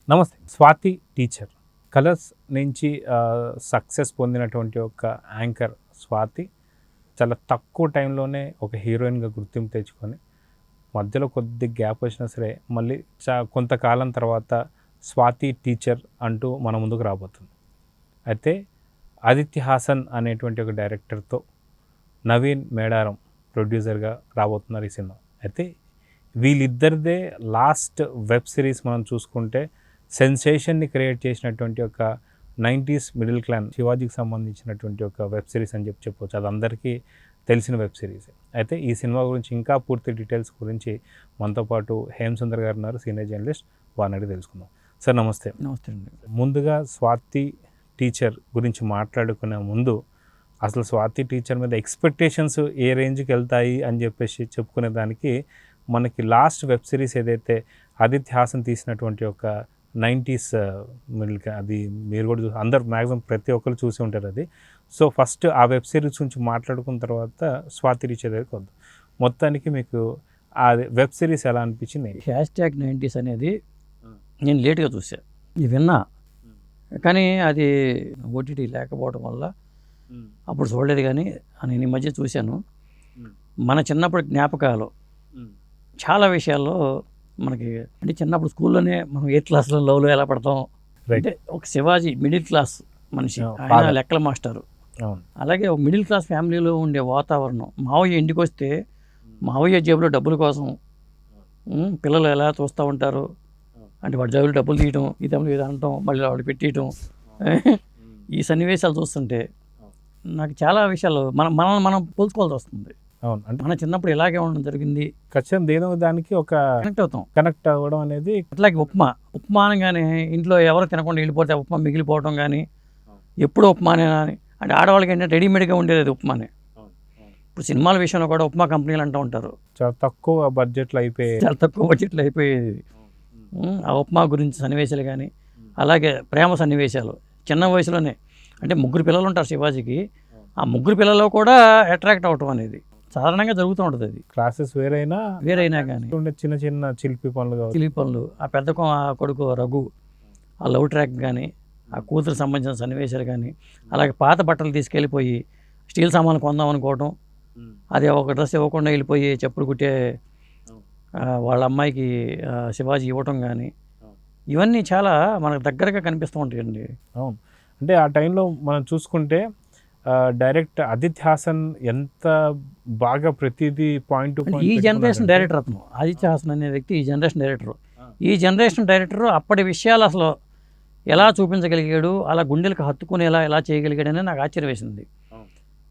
నమస్తే. Swathi teacher colours నుంచి success పొందినటువంటి ఒక యాంకర్ స్వాతి చాలా తక్కువ టైంలోనే ఒక హీరోయిన్గా గుర్తింపు తెచ్చుకొని మధ్యలో కొద్ది గ్యాప్ వచ్చినా సరే మళ్ళీ కొంతకాలం తర్వాత స్వాతి టీచర్ అంటూ మన ముందుకు రాబోతుంది. అయితే ఆదిత్య హాసన్ అనేటువంటి ఒక డైరెక్టర్తో నవీన్ మేడారం ప్రొడ్యూసర్గా రాబోతున్నారు ఈ సినిమా. అయితే వీళ్ళిద్దరిదే లాస్ట్ వెబ్ సిరీస్ మనం చూసుకుంటే సెన్సేషన్ని క్రియేట్ చేసినటువంటి ఒక 90s మిడిల్ క్లాస్ శివాజీకి సంబంధించినటువంటి ఒక వెబ్ సిరీస్ అని చెప్పవచ్చు. అది అందరికీ తెలిసిన వెబ్ సిరీస్. అయితే ఈ సినిమా గురించి ఇంకా పూర్తి డీటెయిల్స్ గురించి మనతో పాటు హేమసుందర్ గారు ఉన్నారు, సీనియర్ జర్నలిస్ట్. వారిని అడిగి తెలుసుకుందాం. సార్ నమస్తే. నమస్తే అండి. ముందుగా స్వాతి టీచర్ గురించి మాట్లాడుకునే ముందు అసలు స్వాతి టీచర్ మీద ఎక్స్పెక్టేషన్స్ ఏ రేంజ్కి వెళ్తాయి అని చెప్పేసి చెప్పుకునే దానికి మనకి లాస్ట్ వెబ్ సిరీస్ ఏదైతే ఆదిత్య హాసన్ తీసినటువంటి ఒక 90s మిడిల్, అది మీరు కూడా అందరు మ్యాక్సిమం ప్రతి ఒక్కరు చూసి ఉంటారు అది. సో ఫస్ట్ ఆ వెబ్ సిరీస్ గురించి మాట్లాడుకున్న తర్వాత స్వాతి టీచర్ దగ్గరికి వద్దాం. మొత్తానికి మీకు ఆ వెబ్ సిరీస్ ఎలా అనిపించింది? #90s అనేది నేను లేట్గా చూసా, ఇది విన్నా, కానీ అది ఓటీటీ లేకపోవడం వల్ల అప్పుడు చూడలేదు. కానీ నేను ఈ మధ్య చూశాను. మన చిన్నప్పటి జ్ఞాపకాలు చాలా విషయాల్లో మనకి, అంటే చిన్నప్పుడు స్కూల్లోనే మనం 8th క్లాస్లో లవ్లో ఎలా పడతాం, అంటే ఒక శివాజీ మిడిల్ క్లాస్ మనిషి, ఆయన లెక్కల మాస్టారు. అలాగే ఒక మిడిల్ క్లాస్ ఫ్యామిలీలో ఉండే వాతావరణం, మావయ్య ఇంటికి వస్తే మావయ్య జేబులో డబ్బుల కోసం పిల్లలు ఎలా చూస్తూ ఉంటారు, అంటే వాడి జేబులో డబ్బులు తీయటం, ఇది అనటం, మళ్ళీ వాడు పెట్టేయటం, ఈ సన్నివేశాలు చూస్తుంటే నాకు చాలా విషయాలు మనం పోల్చుకోవాల్సి వస్తుంది. అవును, అంటే మన చిన్నప్పుడు ఇలాగే ఉండడం జరిగింది. ఖచ్చితంగా దేని దానికి ఒక కనెక్ట్ అవ్వడం అనేది. అట్లాగే ఉప్మా అనగానే ఇంట్లో ఎవరు తినకుండా వెళ్ళిపోతే ఉప్మా మిగిలిపోవడం కానీ, ఎప్పుడు ఉప్మానే అని, అంటే ఆడవాళ్ళకి ఏంటంటే రెడీమేడ్గా ఉండేది అది ఉప్మానే. ఇప్పుడు సినిమాల విషయంలో కూడా ఉప్మా కంపెనీలు అంటూ ఉంటారు, చాలా తక్కువ బడ్జెట్లో అయిపోయేది. ఆ ఉప్మా గురించి సన్నివేశాలు కానీ, అలాగే ప్రేమ సన్నివేశాలు చిన్న వయసులోనే, అంటే 3 పిల్లలు ఉంటారు శివాజీకి, ఆ 3 పిల్లలు కూడా అట్రాక్ట్ అవటం అనేది సాధారణంగా జరుగుతూ ఉంటుంది. అది క్లాసెస్ వేరైనా కానీ చిన్న చిన్న చిలిపి పనులు, ఆ పెద్ద కొడుకు రఘు ఆ లవ్ ట్రాక్ కానీ, ఆ కూతురు సంబంధించిన సన్నివేశాలు కానీ, అలాగే పాత బట్టలు తీసుకెళ్ళిపోయి స్టీల్ సామాన్లు కొందాం అనుకోవటం, అది ఒక డ్రెస్ ఇవ్వకుండా వెళ్ళిపోయి చెప్పులు కుట్టే వాళ్ళ అమ్మాయికి శివాజీ ఇవ్వటం కానీ, ఇవన్నీ చాలా మనకు దగ్గరగా కనిపిస్తూ ఉంటాయండి. అవును, అంటే ఆ టైంలో మనం చూసుకుంటే డైరెక్ట్ ఆదిత్య హాసన్ ఎంత బాగా ప్రతిదీ పాయింట్ ఈ జనరేషన్ డైరెక్టర్ అతను ఆదిత్య హాసన్ అనే వ్యక్తి ఈ జనరేషన్ డైరెక్టర్ అప్పటి విషయాలు అసలు ఎలా చూపించగలిగాడు, అలా గుండెలకు హత్తుకునేలా ఎలా చేయగలిగాడని నాకు ఆశ్చర్యం వేసింది.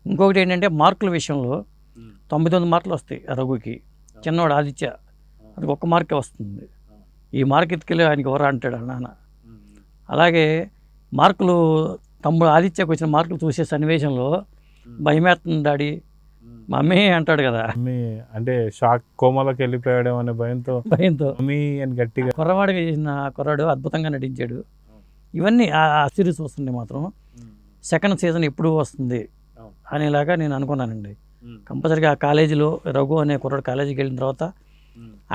ఇంకొకటి ఏంటంటే మార్కుల విషయంలో 99 మార్కులు వస్తాయి రఘుకి, చిన్నవాడు ఆదిత్య అది 1 మార్కే వస్తుంది. ఈ మార్క్ ఎత్తుకెళ్ళి ఆయనకి ఎవరా అంటాడు నాన్న. అలాగే మార్కులు తమ్ముడు ఆదిత్యకు వచ్చిన మార్కులు చూసే సన్నివేశంలో భయమేస్తుంది డాడీ, మమ్మీ అంటాడు కదా, అంటే షాక్ కోమాలోకి వెళ్ళిపోయాడు అనే భయంతో మమ్మీ అని గట్టిగా కుర్రవాడిగా చేసిన కుర్రాడు అద్భుతంగా నటించాడు. ఇవన్నీ ఆ సిరీస్ వస్తుంది మాత్రం సెకండ్ సీజన్ ఎప్పుడు వస్తుంది అనేలాగా నేను అనుకున్నానండి. కంపల్సరీగా ఆ కాలేజీలో రఘు అనే కుర్రాడు కాలేజీకి వెళ్ళిన తర్వాత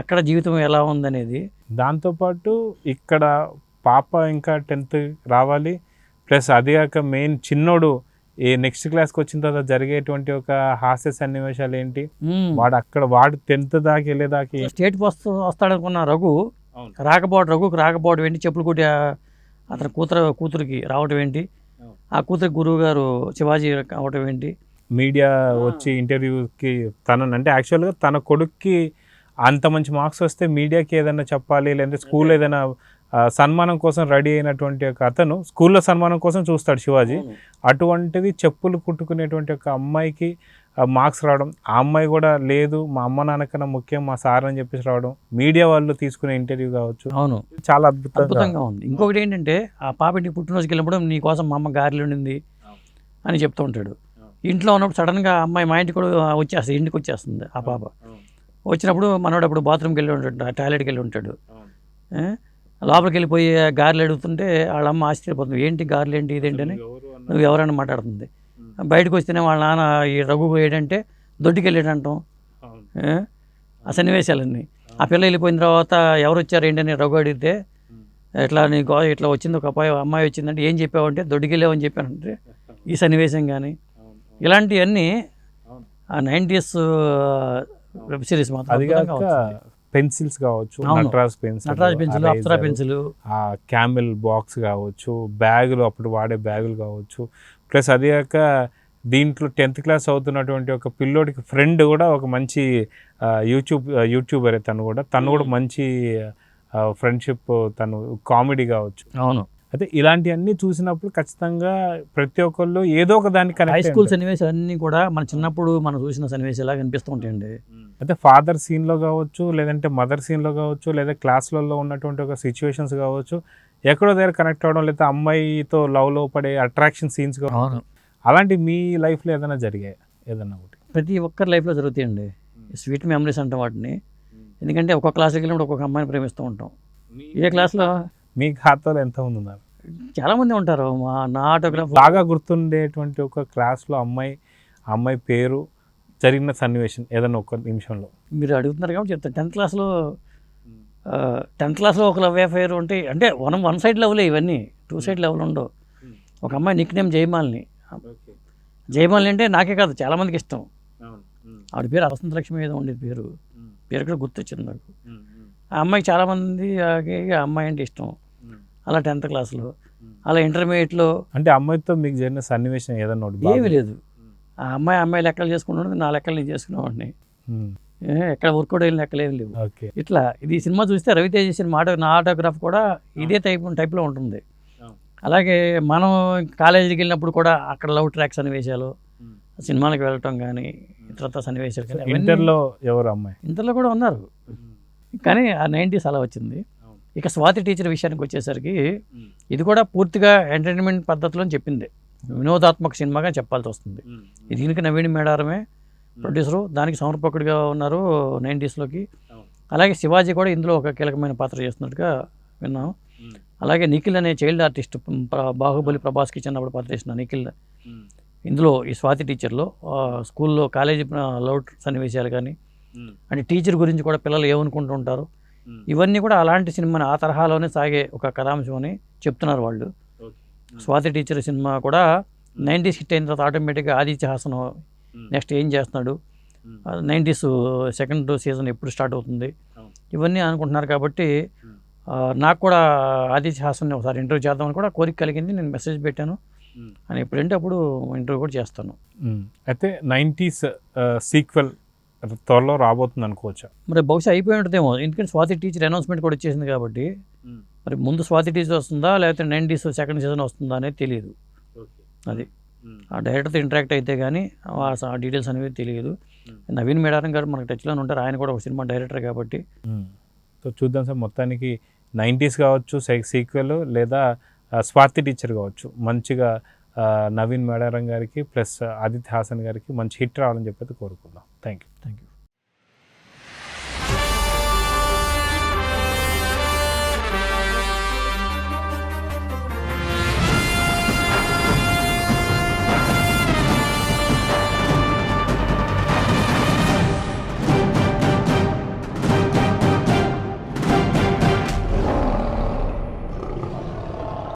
అక్కడ జీవితం ఎలా ఉందనేది, దాంతోపాటు ఇక్కడ పాప ఇంకా 10th రావాలి, ప్లస్ అదే కాక మెయిన్ చిన్నోడు నెక్స్ట్ క్లాస్కి వచ్చిన తర్వాత జరిగేటువంటి ఒక హాస్య సన్నివేశాలు ఏంటి, వాడు 10th దాకా వెళ్ళేదాకా స్టేట్ వస్తాడనుకున్న రఘుకి రాకపోవడం ఏంటి, చెప్పులు కొట్టి అతని కూతురికి రావటం ఏంటి, ఆ కూతురికి గురువు గారు శివాజీ అవటం ఏంటి, మీడియా వచ్చి ఇంటర్వ్యూకి అంటే యాక్చువల్గా తన కొడుక్కి అంత మంచి మార్క్స్ వస్తే మీడియాకి ఏదైనా చెప్పాలి, లేదంటే స్కూల్లో ఏదైనా సన్మానం కోసం రెడీ అయినటువంటి ఒక అతను స్కూల్లో సన్మానం కోసం చూస్తాడు శివాజీ. అటువంటిది చెప్పులు కుట్టుకునేటువంటి ఒక అమ్మాయికి మార్క్స్ రావడం, ఆ అమ్మాయి కూడా లేదు మా అమ్మ నాన్నకన్నా ముఖ్యం మా సార్ అని చెప్పేసి రావడం, మీడియా వాళ్ళు తీసుకునే ఇంటర్వ్యూ కావచ్చు, అవును చాలా అద్భుతంగా ఉంది. ఇంకొకటి ఏంటంటే ఆ పాపని పుట్టినరోజుకి వెళ్ళినప్పుడు నీ కోసం మా అమ్మ గారెలు ఉండింది అని చెప్తూ ఉంటాడు. ఇంట్లో ఉన్నప్పుడు సడన్గా అమ్మాయి మా ఇంటికి కూడా ఇంటికి వచ్చేస్తుంది. ఆ పాప వచ్చినప్పుడు మనోడు అప్పుడు బాత్రూమ్కి వెళ్ళి ఉంటాడు, టాయిలెట్కి వెళ్ళి ఉంటాడు. లోపలికి వెళ్ళిపోయి గారెలు అడుగుతుంటే వాళ్ళమ్మ ఆశ్చర్యపోతుంది, ఏంటి గారెలు ఏంటి ఇదేంటని నువ్వు ఎవరైనా మాట్లాడుతుంది. బయటకు వస్తేనే వాళ్ళ నాన్న ఈ రఘు ఏంటంటే దొడ్డికి వెళ్ళాడంటాం. ఆ సన్నివేశాలన్నీ ఆ పిల్ల వెళ్ళిపోయిన తర్వాత ఎవరు వచ్చారు ఏంటని రఘు అడిగితే ఇట్లా వచ్చింది ఒక అమ్మాయి వచ్చిందంటే ఏం చెప్పావంటే దొడ్డికెళ్ళావని చెప్పానంటే ఈ సన్నివేశం కానీ ఇలాంటివన్నీ ఆ 90s వెబ్ సిరీస్ మాత్రం అది అద్భుతంగా కాక వచ్చింది. పెన్సిల్స్ కావచ్చు, అవును. నటరాజ్ నటరాజ్ పెన్సిల్, అప్సరా పెన్సిల్, ఆ క్యామెల్ బాక్స్ కావచ్చు, బ్యాగులు అప్పుడు వాడే బ్యాగులు కావచ్చు, ప్లస్ అది కాక దీంట్లో 10th క్లాస్ అవుతున్నటువంటి ఒక పిల్లోడికి ఫ్రెండ్ కూడా ఒక మంచి యూట్యూబర్ తను కూడా మంచి ఫ్రెండ్షిప్, తను కామెడీ కావచ్చు. అవును. అయితే ఇలాంటివన్నీ చూసినప్పుడు ఖచ్చితంగా ప్రతి ఒక్కళ్ళు ఏదో ఒక దాన్ని హై కనెక్ట్ స్కూల్ సన్నివేశాలు అన్నీ కూడా మన చిన్నప్పుడు మనం చూసిన సన్నివేశాలు కనిపిస్తూ ఉంటాయండి. అయితే ఫాదర్ సీన్లో కావచ్చు, లేదంటే మదర్ సీన్లో కావచ్చు, లేదా క్లాస్లలో ఉన్నటువంటి ఒక సిచ్యువేషన్స్ కావచ్చు, ఎక్కడో దగ్గర కనెక్ట్ అవ్వడం, లేదా అమ్మాయితో లవ్లో పడే అట్రాక్షన్ సీన్స్ కావచ్చు, అవును. అలాంటి మీ లైఫ్లో ఏదైనా జరిగాయి? ఏదన్నా ఒకటి ప్రతి ఒక్కరి లైఫ్లో జరుగుతాయండి స్వీట్ మెమరీస్ అంటాం వాటిని. ఎందుకంటే ఒక్కొక్క క్లాస్కి వెళ్ళినప్పుడు ఒక్కొక్క అమ్మాయిని ప్రేమిస్తూ ఉంటాం. ఏ క్లాస్లో మీ ఖాతాలో ఎంతమంది ఉన్నారు? చాలామంది ఉంటారు. నా ఆటోగ్రాఫ్ బాగా గుర్తుండేటువంటి ఒక క్లాస్లో అమ్మాయి పేరు, జరిగిన సన్నివేశం ఏదన్నా ఒక నిమిషంలో. మీరు అడుగుతున్నారు కాబట్టి చెప్తాను. 10th క్లాస్లో ఒక లవ్ అఫైర్ అంటే వన్ సైడ్ లవ్లే ఇవన్నీ, 2 సైడ్ లవ్లు ఉండవు. ఒక అమ్మాయి నిక్ నేమ్ జయమాలిని అంటే నాకే కాదు చాలామందికి ఇష్టం. ఆవిడ పేరు వసంతలక్ష్మి ఏదో ఉండేది పేరు కూడా గుర్తొచ్చింది నాకు. ఆ అమ్మాయికి చాలామంది ఆ అమ్మాయి అంటే ఇష్టం. అలా 10th క్లాస్లో, అలా ఇంటర్మీడియట్లో. అంటే అమ్మాయితో మీకు జరిగిన సన్నివేశం ఏదన్నా ఒకటి? ఏమీ లేదు. ఆ అమ్మాయి లెక్కలు చేసుకుంటుంటే నా లెక్కలు నేను చేసుకునేవాడిని. ఎక్కడ వర్కౌట్ అయిన లెక్కలు ఏమి లేవు. ఇట్లా ఇది సినిమా చూస్తే రవితేజ సినిమా నా ఆటోగ్రాఫ్ కూడా ఇదే టైప్లో ఉంటుంది. అలాగే మనం కాలేజీకి వెళ్ళినప్పుడు కూడా అక్కడ లవ్ ట్రాక్ సన్నివేశాలు, సినిమాలకు వెళ్ళటం కానీ ఇతరత్ర సన్నివేశాలు కానీ. ఇంటర్లో ఎవరు అమ్మాయి? ఇంటర్లో కూడా ఉన్నారు, కానీ ఆ 90s అలా వచ్చింది. ఇక స్వాతి టీచర్ విషయానికి వచ్చేసరికి ఇది కూడా పూర్తిగా ఎంటర్టైన్మెంట్ పద్ధతిలో చెప్పింది, వినోదాత్మక సినిమాగా చెప్పాల్సి వస్తుంది. దీనికి నవీన్ మేడారమే ప్రొడ్యూసరు, దానికి సమర్పకుడిగా ఉన్నారు 90sలోకి. అలాగే శివాజీ కూడా ఇందులో ఒక కీలకమైన పాత్ర చేస్తున్నట్టుగా విన్నాం. అలాగే నిఖిల్ అనే చైల్డ్ ఆర్టిస్ట్, బాహుబలి ప్రభాస్కి చిన్నప్పుడు పాత్ర చేసిన నిఖిల్ ఇందులో ఈ స్వాతి టీచర్లో స్కూల్లో కాలేజీ లవ్ సన్నివేశాలు కానీ, అంటే టీచర్ గురించి కూడా పిల్లలు ఏమనుకుంటూ ఉంటారు, ఇవన్నీ కూడా అలాంటి సినిమాని ఆ తరహాలోనే సాగే ఒక కథాంశం అని చెప్తున్నారు వాళ్ళు. స్వాతి టీచర్ సినిమా కూడా 90s హిట్ అయిన తర్వాత ఆటోమేటిక్గా ఆదిత్య హాసన్ నెక్స్ట్ ఏం చేస్తున్నాడు, 90s సెకండ్ సీజన్ ఎప్పుడు స్టార్ట్ అవుతుంది, ఇవన్నీ అనుకుంటున్నారు. కాబట్టి నాకు కూడా ఆదిత్య హాసన్ని ఒకసారి ఇంటర్వ్యూ చేద్దామని కూడా కోరిక కలిగింది. నేను మెసేజ్ పెట్టాను, అని ఎప్పుడంటే అప్పుడు ఇంటర్వ్యూ కూడా చేస్తాను. అయితే 90s సీక్వెల్ త్వరలో రాబోతుంది అనుకోవచ్చా? మరి బహుశా అయిపోయి ఉంటుందేమో, ఎందుకంటే స్వాతి టీచర్ అనౌన్స్మెంట్ కూడా వచ్చేసింది కాబట్టి. మరి ముందు స్వాతి టీచర్ వస్తుందా లేకపోతే 90s సెకండ్ సీజన్ వస్తుందా అనేది తెలియదు. అది ఆ డైరెక్టర్తో ఇంటరాక్ట్ అయితే కానీ ఆ డీటెయిల్స్ అనేవి తెలియదు. నవీన్ మేడారం గారు మనకు టచ్లోనే ఉంటారు, ఆయన కూడా ఒక సినిమా డైరెక్టర్ కాబట్టి. సో చూద్దాం సార్, మొత్తానికి 90s కావచ్చు సీక్వెల్, లేదా స్వాతి టీచర్ కావచ్చు, మంచిగా నవీన్ మేడారం గారికి ప్లస్ ఆదిత్య హాసన్ గారికి మంచి హిట్ రావాలని చెప్పి కోరుకుందాం. Thank you.